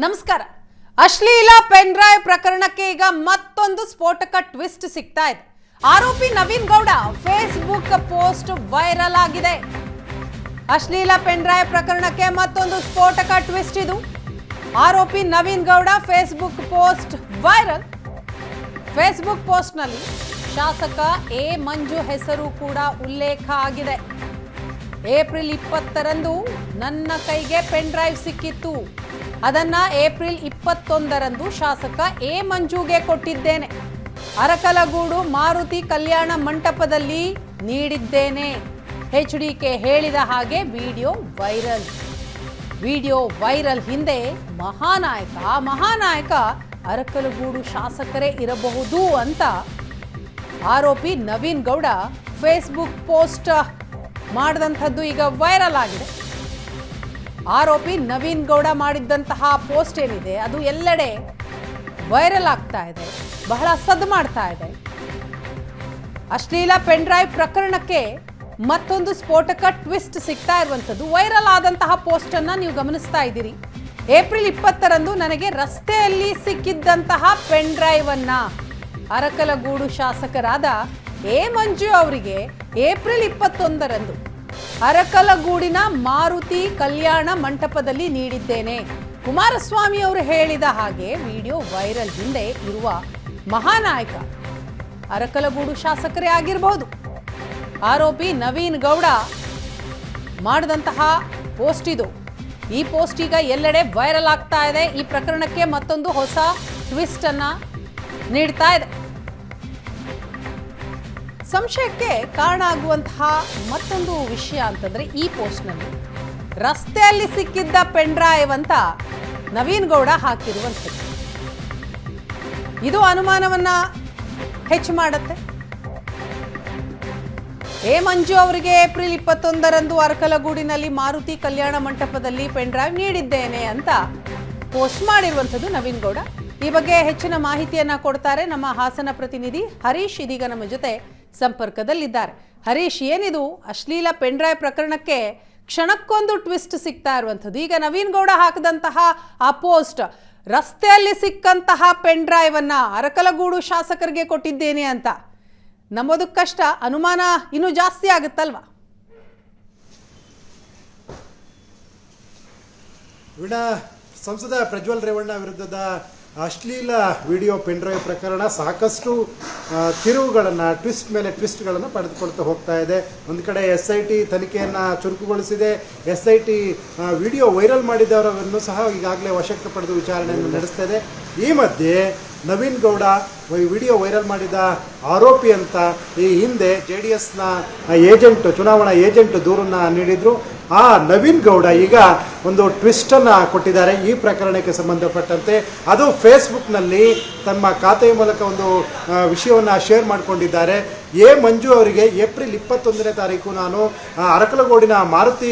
ನಮಸ್ಕಾರ. ಅಶ್ಲೀಲ pen drive ಪ್ರಕರಣಕ್ಕೆ ಈಗ ಮತ್ತೊಂದು ಸ್ಫೋಟಕ ಟ್ವಿಸ್ಟ್ ಸಿಗ್ತಾ ಇದೆ. ಆರೋಪಿ Naveen Gowda Facebook post viral ಆಗಿದೆ. ಅಶ್ಲೀಲ ಪೆನ್ ಡ್ರೈವ್ ಪ್ರಕರಣಕ್ಕೆ ಮತ್ತೊಂದು ಸ್ಫೋಟಕ ಟ್ವಿಸ್ಟ್ ಇದು. ಆರೋಪಿ Naveen Gowda Facebook post viral. Facebook ಪೋಸ್ಟ್ನಲ್ಲಿ ಶಾಸಕ ಎ ಮಂಜು ಹೆಸರು ಕೂಡ ಉಲ್ಲೇಖ ಆಗಿದೆ. ಏಪ್ರಿಲ್ 20ರಂದು ನನ್ನ ಕೈಗೆ ಪೆನ್ ಡ್ರೈವ್ ಸಿಕ್ಕಿತ್ತು. ಅದನ್ನ ಏಪ್ರಿಲ್ 21ರಂದು ಶಾಸಕ ಎ ಮಂಜುಗೆ ಕೊಟ್ಟಿದ್ದೇನೆ. ಅರಕಲಗೂಡು ಮಾರುತಿ ಕಲ್ಯಾಣ ಮಂಟಪದಲ್ಲಿ ನೀಡಿದ್ದೇನೆ. HDK ಹೇಳಿದ ಹಾಗೆ ವಿಡಿಯೋ ವೈರಲ್ ಹಿಂದೆ ಮಹಾನಾಯಕ ಅರಕಲಗೂಡು ಶಾಸಕರೇ ಇರಬಹುದು ಅಂತ ಆರೋಪಿ ನವೀನ್ ಗೌಡ ಫೇಸ್ಬುಕ್ ಪೋಸ್ಟ್ ಮಾಡಿದಂಥದ್ದು ಈಗ ವೈರಲ್ ಆಗಿದೆ. ಆರೋಪಿ ನವೀನ್ ಗೌಡ ಮಾಡಿದ್ದಂತಹ ಪೋಸ್ಟ್ ಏನಿದೆ ಅದು ಎಲ್ಲೆಡೆ ವೈರಲ್ ಆಗ್ತಾ ಇದೆ, ಬಹಳ ಸದ್ದು ಮಾಡ್ತಾ ಇದೆ. ಅಶ್ಲೀಲ ಪೆನ್ ಡ್ರೈವ್ ಪ್ರಕರಣಕ್ಕೆ ಮತ್ತೊಂದು ಸ್ಫೋಟಕ ಟ್ವಿಸ್ಟ್ ಸಿಗ್ತಾ ಇರುವಂಥದ್ದು. ವೈರಲ್ ಆದಂತಹ ಪೋಸ್ಟ್ ಅನ್ನ ನೀವು ಗಮನಿಸ್ತಾ ಇದ್ದೀರಿ. ಏಪ್ರಿಲ್ 20ರಂದು ನನಗೆ ರಸ್ತೆಯಲ್ಲಿ ಸಿಕ್ಕಿದ್ದಂತಹ ಪೆನ್ ಡ್ರೈವ್ ಅನ್ನ ಅರಕಲಗೂಡು ಶಾಸಕರಾದ ಎ ಮಂಜು ಅವರಿಗೆ ಏಪ್ರಿಲ್ 21ರಂದು ಅರಕಲಗೂಡಿನ ಮಾರುತಿ ಕಲ್ಯಾಣ ಮಂಟಪದಲ್ಲಿ ನೀಡಿದ್ದೇನೆ. ಕುಮಾರಸ್ವಾಮಿ ಅವರು ಹೇಳಿದ ಹಾಗೆ ವಿಡಿಯೋ ವೈರಲ್ ಹಿಂದೆ ಇರುವ ಮಹಾನಾಯಕ ಅರಕಲಗೂಡು ಶಾಸಕರೇ ಆಗಿರಬಹುದು. ಆರೋಪಿ ನವೀನ್ ಗೌಡ ಮಾಡಿದಂತಹ ಪೋಸ್ಟ್ ಇದು. ಈ ಪೋಸ್ಟ್ ಈಗ ಎಲ್ಲೆಡೆ ವೈರಲ್ ಆಗ್ತಾ ಇದೆ. ಈ ಪ್ರಕರಣಕ್ಕೆ ಮತ್ತೊಂದು ಹೊಸ ಟ್ವಿಸ್ಟ್ ಅನ್ನ ನೀಡ್ತಾ ಇದೆ. ಸಂಶಯಕ್ಕೆ ಕಾರಣ ಆಗುವಂತಹ ಮತ್ತೊಂದು ವಿಷಯ ಅಂತಂದ್ರೆ ಈ ಪೋಸ್ಟ್ನಲ್ಲಿ ರಸ್ತೆಯಲ್ಲಿ ಸಿಕ್ಕಿದ್ದ ಪೆನ್ ಡ್ರೈವ್ ಅಂತ ನವೀನ್ ಗೌಡ ಹಾಕಿರುವಂಥದ್ದು. ಇದು ಅನುಮಾನವನ್ನ ಹೆಚ್ಚು ಮಾಡುತ್ತೆ. ಎ ಮಂಜು ಅವರಿಗೆ ಏಪ್ರಿಲ್ 21ರಂದು ಅರಕಲಗೂಡಿನಲ್ಲಿ ಮಾರುತಿ ಕಲ್ಯಾಣ ಮಂಟಪದಲ್ಲಿ ಪೆನ್ ಡ್ರೈವ್ ನೀಡಿದ್ದೇನೆ ಅಂತ ಪೋಸ್ಟ್ ಮಾಡಿರುವಂಥದ್ದು ನವೀನ್ ಗೌಡ. ಈ ಬಗ್ಗೆ ಹೆಚ್ಚಿನ ಮಾಹಿತಿಯನ್ನ ಕೊಡ್ತಾರೆ ನಮ್ಮ ಹಾಸನ ಪ್ರತಿನಿಧಿ ಹರೀಶ್. ಇದೀಗ ನಮ್ಮ ಜೊತೆ ಸಂಪರ್ಕದಲ್ಲಿದ್ದಾರೆ. ಹರೀಶ್, ಏನಿದು ಅಶ್ಲೀಲ ಪೆನ್ ಡ್ರೈವ್ ಪ್ರಕರಣಕ್ಕೆ ಕ್ಷಣಕ್ಕೊಂದು ಟ್ವಿಸ್ಟ್ ಸಿಗ್ತಾ ಇರುವಂಥದ್ದು. ಈಗ ನವೀನ್ ಗೌಡ ಹಾಕಿದಂತಹ ಆ ಪೋಸ್ಟ್ ರಸ್ತೆಯಲ್ಲಿ ಸಿಕ್ಕಂತಹ ಪೆನ್ ಡ್ರೈವ್ ಅನ್ನ ಅರಕಲಗೂಡು ಶಾಸಕರಿಗೆ ಕೊಟ್ಟಿದ್ದೇನೆ ಅಂತ ನಂಬೋದಕ್ಕೆ ಕಷ್ಟ, ಅನುಮಾನ ಇನ್ನೂ ಜಾಸ್ತಿ ಆಗುತ್ತಲ್ವಾ? ಸಂಸದ ಪ್ರಜ್ವಲ್ ರೇವಣ್ಣ ವಿರುದ್ಧದ ಅಶ್ಲೀಲ ವಿಡಿಯೋ ಪೆನ್ ಡ್ರೈವ್ ಪ್ರಕರಣ ಸಾಕಷ್ಟು ತಿರುವುಗಳನ್ನು, ಟ್ವಿಸ್ಟ್ ಮೇಲೆ ಟ್ವಿಸ್ಟ್ಗಳನ್ನು ಪಡೆದುಕೊಳ್ತಾ ಹೋಗ್ತಾ ಇದೆ. ಒಂದು ಕಡೆ SIT ತನಿಖೆಯನ್ನು ಚುರುಕುಗೊಳಿಸಿದೆ. SIT ವಿಡಿಯೋ ವೈರಲ್ ಮಾಡಿದವರನ್ನು ಸಹ ಈಗಾಗಲೇ ವಶಕ್ಕೆ ಪಡೆದು ವಿಚಾರಣೆಯನ್ನು ನಡೆಸ್ತಾ ಇದೆ. ಈ ಮಧ್ಯೆ ನವೀನ್ ಗೌಡ ವಿಡಿಯೋ ವೈರಲ್ ಮಾಡಿದ ಆರೋಪಿ ಅಂತ ಈ ಹಿಂದೆ JDSನ ಏಜೆಂಟ್, ಚುನಾವಣಾ ಏಜೆಂಟ್ ದೂರನ್ನು ನೀಡಿದ್ರು. ಆ ನವೀನ್ ಗೌಡ ಈಗ ಒಂದು ಟ್ವಿಸ್ಟನ್ನು ಕೊಟ್ಟಿದ್ದಾರೆ ಈ ಪ್ರಕರಣಕ್ಕೆ ಸಂಬಂಧಪಟ್ಟಂತೆ. ಅದು ಫೇಸ್ಬುಕ್ನಲ್ಲಿ ತಮ್ಮ ಖಾತೆಯ ಮೂಲಕ ಒಂದು ವಿಷಯವನ್ನು ಶೇರ್ ಮಾಡಿಕೊಂಡಿದ್ದಾರೆ. ಎ ಮಂಜು ಅವರಿಗೆ ಏಪ್ರಿಲ್ 21ನೇ ತಾರೀಕು ನಾನು ಅರಕಲಗೂಡಿನ ಮಾರುತಿ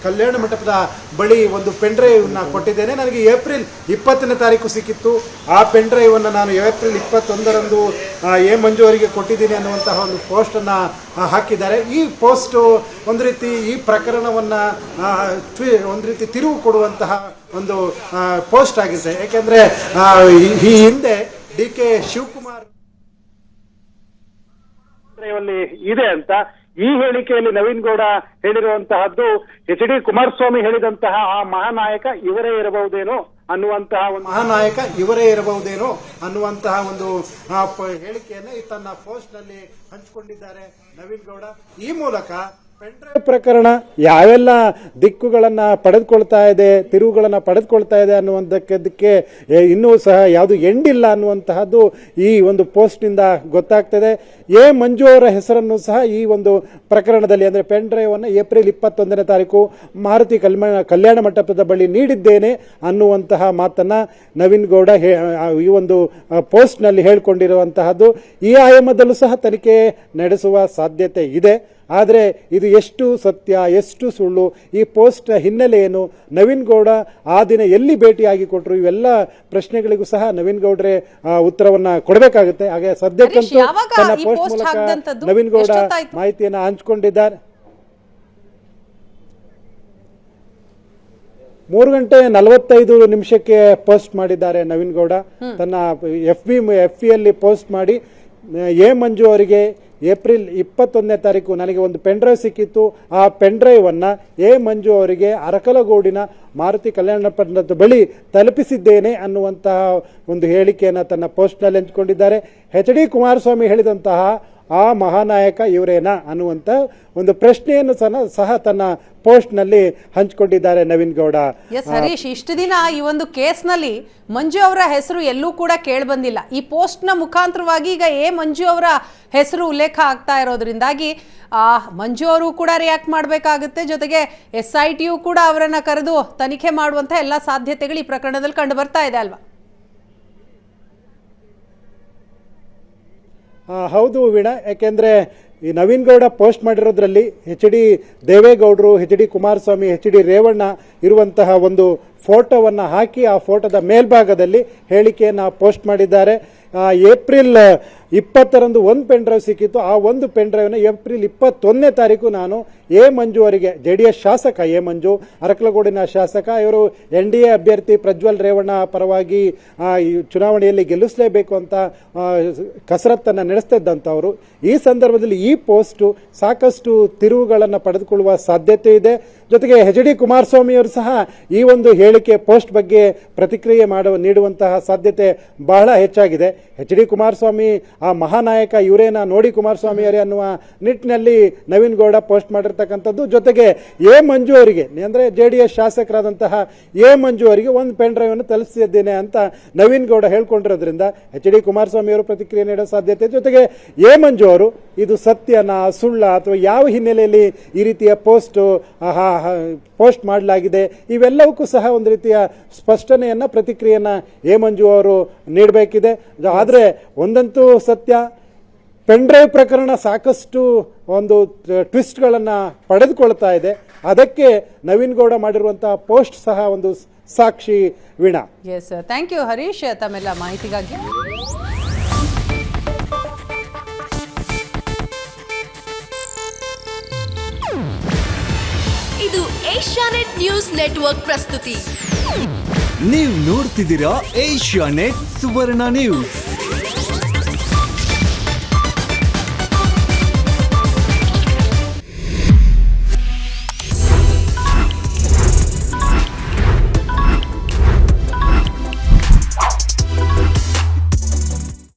ಕಲ್ಯಾಣ ಮಂಟಪದ ಬಳಿ ಒಂದು ಪೆನ್ ಡ್ರೈವ್ನ ಕೊಟ್ಟಿದ್ದೇನೆ. ನನಗೆ ಏಪ್ರಿಲ್ 20ನೇ ತಾರೀಕು ಸಿಕ್ಕಿತ್ತು. ಆ ಪೆನ್ ಡ್ರೈವನ್ನು ನಾನು ಏಪ್ರಿಲ್ 21ರಂದು ಎ ಮಂಜು ಅವರಿಗೆ ಕೊಟ್ಟಿದ್ದೀನಿ ಅನ್ನುವಂತಹ ಒಂದು ಪೋಸ್ಟನ್ನು ಹಾಕಿದ್ದಾರೆ. ಈ ಪೋಸ್ಟು ಒಂದು ರೀತಿ ಈ ಪ್ರಕರಣವನ್ನು ಒಂದು ರೀತಿ ತಿರುವು ಕೊಡುವಂತಹ ಒಂದು ಪೋಸ್ಟ್ ಆಗಿದೆ. ಏಕೆಂದರೆ ಈ ಹಿಂದೆ DK ಶಿವಕುಮಾರ್ ಇದೆ ಅಂತ ಈ ಹೇಳಿಕೆಯಲ್ಲಿ ನವೀನ್ ಗೌಡ ಹೇಳಿರುವಂತಹದ್ದು HD ಕುಮಾರಸ್ವಾಮಿ ಹೇಳಿದಂತಹ ಆ ಮಹಾನಾಯಕ ಇವರೇ ಇರಬಹುದೇನೋ ಅನ್ನುವಂತಹ ಒಂದು ಹೇಳಿಕೆಯನ್ನು ತನ್ನ ಪೋಸ್ಟ್ ನಲ್ಲಿ ಹಂಚಿಕೊಂಡಿದ್ದಾರೆ ನವೀನ್ ಗೌಡ. ಈ ಮೂಲಕ ಪೆನ್ಡ್ರೈವ್ ಪ್ರಕರಣ ಯಾವೆಲ್ಲ ದಿಕ್ಕುಗಳನ್ನು ಪಡೆದುಕೊಳ್ತಾ ಇದೆ, ತಿರುವುಗಳನ್ನು ಪಡೆದುಕೊಳ್ತಾ ಇದೆ ಅನ್ನುವಂಥದ್ದಕ್ಕೆ ಇನ್ನೂ ಸಹ ಯಾವುದು ಎಂಡಿಲ್ಲ ಅನ್ನುವಂತಹದ್ದು ಈ ಒಂದು ಪೋಸ್ಟ್ನಿಂದ ಗೊತ್ತಾಗ್ತದೆ. ಎ ಮಂಜು ಅವರ ಹೆಸರನ್ನು ಸಹ ಈ ಒಂದು ಪ್ರಕರಣದಲ್ಲಿ ಅಂದರೆ ಪೆನ್ ಡ್ರೈವನ್ನು ಏಪ್ರಿಲ್ 21ನೇ ತಾರೀಕು ಮಾರುತಿ ಕಲ್ಯಾಣ ಮಂಟಪದ ಬಳಿ ನೀಡಿದ್ದೇನೆ ಅನ್ನುವಂತಹ ಮಾತನ್ನು ನವೀನ್ ಗೌಡ ಈ ಒಂದು ಪೋಸ್ಟ್ನಲ್ಲಿ ಹೇಳಿಕೊಂಡಿರುವಂತಹದ್ದು. ಈ ಆಯಾಮದಲ್ಲೂ ಸಹ ತನಿಖೆ ನಡೆಸುವ ಸಾಧ್ಯತೆ ಇದೆ. ಆದರೆ ಇದು ಎಷ್ಟು ಸತ್ಯ, ಎಷ್ಟು ಸುಳ್ಳು, ಈ ಪೋಸ್ಟ್ ಹಿನ್ನೆಲೆ ಏನು, ನವೀನ್ ಗೌಡ ಆ ದಿನ ಎಲ್ಲಿ ಭೇಟಿಯಾಗಿ ಕೊಟ್ಟರು, ಇವೆಲ್ಲ ಪ್ರಶ್ನೆಗಳಿಗೂ ಸಹ ನವೀನ್ ಗೌಡ್ರೆ ಉತ್ತರವನ್ನ ಕೊಡಬೇಕಾಗುತ್ತೆ. ಹಾಗೆ ಸದ್ಯಕ್ಕಂತೂ ತನ್ನ ಪೋಸ್ಟ್ ಮೂಲಕ ನವೀನ್ ಗೌಡ ಮಾಹಿತಿಯನ್ನು ಹಂಚಿಕೊಂಡಿದ್ದಾರೆ. 3:45 ಪೋಸ್ಟ್ ಮಾಡಿದ್ದಾರೆ ನವೀನ್ ಗೌಡ ತನ್ನ ಎಫ್ ಯಲ್ಲಿ ಪೋಸ್ಟ್ ಮಾಡಿ, ಎ ಮಂಜು ಅವರಿಗೆ ಏಪ್ರಿಲ್ 21ನೇ ತಾರೀಕು ನನಗೆ ಒಂದು ಪೆನ್ಡ್ರೈವ್ ಸಿಕ್ಕಿತ್ತು, ಆ ಪೆನ್ಡ್ರೈವನ್ನು ಎ ಮಂಜು ಅವರಿಗೆ ಅರಕಲಗೂಡಿನ ಮಾರುತಿ ಕಲ್ಯಾಣ ಮಂಟಪದ ಬಳಿ ತಲುಪಿಸಿದ್ದೇನೆ ಅನ್ನುವಂತಹ ಒಂದು ಹೇಳಿಕೆಯನ್ನು ತನ್ನ ಪೋಸ್ಟ್ನಲ್ಲಿ ಹಂಚಿಕೊಂಡಿದ್ದಾರೆ. ಎಚ್ ಡಿ ಕುಮಾರಸ್ವಾಮಿ ಹೇಳಿದಂತಹ ಆ ಮಹಾನಾಯಕ ಇವರೇನಾ ಅನ್ನುವಂಥ ಒಂದು ಪ್ರಶ್ನೆಯನ್ನು ಸಹ ತನ್ನ ಪೋಸ್ಟ್ನಲ್ಲಿ ಹಂಚಿಕೊಂಡಿದ್ದಾರೆ ನವೀನ್ ಗೌಡ. ಎಸ್ ಹರೀಶ್, ಇಷ್ಟು ದಿನ ಈ ಒಂದು ಕೇಸ್ನಲ್ಲಿ ಮಂಜು ಅವರ ಹೆಸರು ಎಲ್ಲೂ ಕೂಡ ಕೇಳಿಬಂದಿಲ್ಲ. ಈ ಪೋಸ್ಟ್ನ ಮುಖಾಂತರವಾಗಿ ಈಗ ಎ ಮಂಜು ಅವರ ಹೆಸರು ಉಲ್ಲೇಖ ಆಗ್ತಾ ಇರೋದ್ರಿಂದಾಗಿ ಮಂಜು ಅವರು ಕೂಡ ರಿಯಾಕ್ಟ್ ಮಾಡಬೇಕಾಗುತ್ತೆ. ಜೊತೆಗೆ SIT ಕೂಡ ಅವರನ್ನು ಕರೆದು ತನಿಖೆ ಮಾಡುವಂಥ ಎಲ್ಲ ಸಾಧ್ಯತೆಗಳು ಈ ಪ್ರಕರಣದಲ್ಲಿ ಕಂಡು ಬರ್ತಾ ಇದೆ ಅಲ್ವಾ? ಹೌದು ವೀಣಾ, ಯಾಕೆಂದರೆ ಈ ನವೀನ್ ಗೌಡ ಪೋಸ್ಟ್ ಮಾಡಿರೋದ್ರಲ್ಲಿ ಎಚ್ ಡಿ ದೇವೇಗೌಡರು, H D Kumaraswamy, H D Revanna ಇರುವಂತಹ ಒಂದು ಫೋಟೋವನ್ನು ಹಾಕಿ ಆ ಫೋಟೋದ ಮೇಲ್ಭಾಗದಲ್ಲಿ ಹೇಳಿಕೆಯನ್ನು ಪೋಸ್ಟ್ ಮಾಡಿದ್ದಾರೆ. ಏಪ್ರಿಲ್ 20ರಂದು ಒಂದು ಪೆನ್ಡ್ರೈವ್ ಸಿಕ್ಕಿತ್ತು. ಆ ಒಂದು ಪೆನ್ಡ್ರೈವ್ನ ಏಪ್ರಿಲ್ 21ನೇ ತಾರೀಕು ನಾನು ಎ ಮಂಜು ಅವರಿಗೆ, JDS ಶಾಸಕ ಎ ಮಂಜು, ಅರಕಲಗೂಡಿನ ಶಾಸಕ, ಇವರು NDA ಅಭ್ಯರ್ಥಿ ಪ್ರಜ್ವಲ್ ರೇವಣ್ಣ ಪರವಾಗಿ ಈ ಚುನಾವಣೆಯಲ್ಲಿ ಗೆಲ್ಲಿಸಲೇಬೇಕು ಅಂತ ಕಸರತ್ತನ್ನು ನಡೆಸ್ತಿದ್ದಂಥವರು. ಈ ಸಂದರ್ಭದಲ್ಲಿ ಈ ಪೋಸ್ಟು ಸಾಕಷ್ಟು ತಿರುವುಗಳನ್ನು ಪಡೆದುಕೊಳ್ಳುವ ಸಾಧ್ಯತೆ ಇದೆ. ಜೊತೆಗೆ ಎಚ್ ಡಿ ಕುಮಾರಸ್ವಾಮಿಯವರು ಸಹ ಈ ಒಂದು ಹೇಳಿಕೆ ಪೋಸ್ಟ್ ಬಗ್ಗೆ ಪ್ರತಿಕ್ರಿಯೆ ನೀಡುವಂತಹ ಸಾಧ್ಯತೆ ಬಹಳ ಹೆಚ್ಚಾಗಿದೆ. ಎಚ್ ಡಿ ಕುಮಾರಸ್ವಾಮಿ ಆ ಮಹಾನಾಯಕ ಇವರೇನ ನೋಡಿ ಕುಮಾರಸ್ವಾಮಿಯವರೇ ಅನ್ನುವ ನಿಟ್ಟಿನಲ್ಲಿ ನವೀನ್ ಗೌಡ ಪೋಸ್ಟ್ ಮಾಡಿರ್ತಕ್ಕಂಥದ್ದು. ಜೊತೆಗೆ ಎ ಮಂಜು ಅವರಿಗೆ, ಅಂದರೆ JDS ಶಾಸಕರಾದಂತಹ ಎ ಮಂಜು ಅವರಿಗೆ ಒಂದು ಪೆನ್ಡ್ರೈವ್ ಅನ್ನು ತಲುಪಿಸಿದ್ದೇನೆ ಅಂತ ನವೀನ್ ಗೌಡ ಹೇಳ್ಕೊಂಡಿರೋದ್ರಿಂದ ಎಚ್ ಡಿ ಕುಮಾರಸ್ವಾಮಿ ಅವರು ಪ್ರತಿಕ್ರಿಯೆ ನೀಡೋ ಸಾಧ್ಯತೆ. ಜೊತೆಗೆ ಎ ಮಂಜು ಅವರು ಇದು ಸತ್ಯನ ಸುಳ್ಳ ಅಥವಾ ಯಾವ ಹಿನ್ನೆಲೆಯಲ್ಲಿ ಈ ರೀತಿಯ ಪೋಸ್ಟ್ ಮಾಡಲಾಗಿದೆ, ಇವೆಲ್ಲವಕ್ಕೂ ಸಹ ಒಂದು ರೀತಿಯ ಸ್ಪಷ್ಟನೆಯನ್ನ, ಪ್ರತಿಕ್ರಿಯೆಯನ್ನ ಎ ಮಂಜು ಅವರು ನೀಡಬೇಕಿದೆ. ಆದರೆ ಒಂದಂತೂ ಸತ್ಯ, ಪೆನ್ಡ್ರೈವ್ ಪ್ರಕರಣ ಸಾಕಷ್ಟು ಒಂದು ಟ್ವಿಸ್ಟ್ಗಳನ್ನು ಪಡೆದುಕೊಳ್ತಾ ಇದೆ. ಅದಕ್ಕೆ ನವೀನ್ ಗೌಡ ಮಾಡಿರುವಂತಹ ಪೋಸ್ಟ್ ಸಹ ಒಂದು ಸಾಕ್ಷಿ Veena. Yes, thank you Harish ತಮ್ಮೆಲ್ಲ ಮಾಹಿತಿಗಾಗಿ. ಇದು ಏಷ್ಯಾನೆಟ್ ನ್ಯೂಸ್ ನೆಟ್ವರ್ಕ್ ಪ್ರಸ್ತುತಿ. ನೀವು ನೋಡ್ತಿದ್ದೀರಾ ಏಷ್ಯಾನೆಟ್ ಸುವರ್ಣ ನ್ಯೂಸ್.